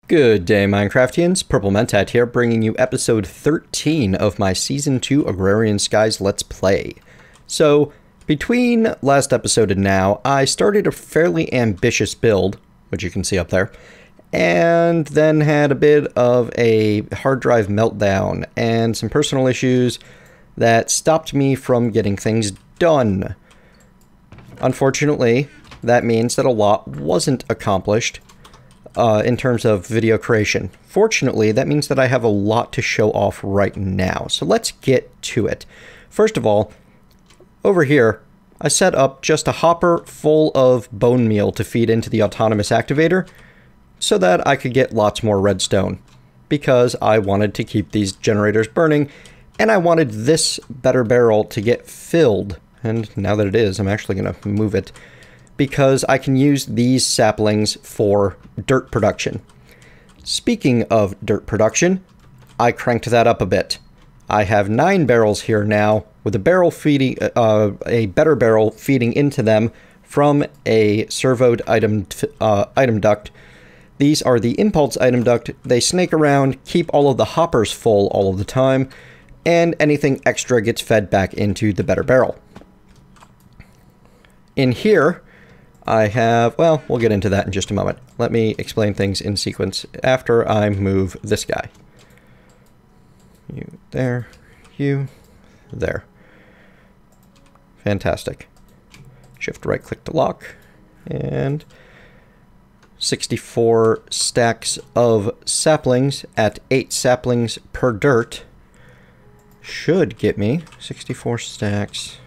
Good day, Minecraftians. Purple Mentat here, bringing you episode 13 of my Season 2 Agrarian Skies Let's Play. So, between last episode and now, I started a fairly ambitious build, which you can see up there, and then had a bit of a hard drive meltdown and some personal issues that stopped me from getting things done. Unfortunately, that means that a lot wasn't accomplished in terms of video creation. Fortunately, that means that I have a lot to show off right now. So let's get to it. First of all, over here, I set up just a hopper full of bone meal to feed into the autonomous activator so that I could get lots more redstone, because I wanted to keep these generators burning and I wanted this better barrel to get filled. And now that it is, I'm actually going to move it, because I can use these saplings for dirt production. Speaking of dirt production, I cranked that up a bit. I have 9 barrels here now, with a barrel feeding, a better barrel feeding into them from a servoed item duct. These are the impulse item duct. They snake around, keep all of the hoppers full all of the time, and anything extra gets fed back into the better barrel. In here, I have, well, we'll get into that in just a moment. Let me explain things in sequence after I move this guy. You there, you there. Fantastic. Shift right click to lock, and 64 stacks of saplings at 8 saplings per dirt should get me 64 stacks.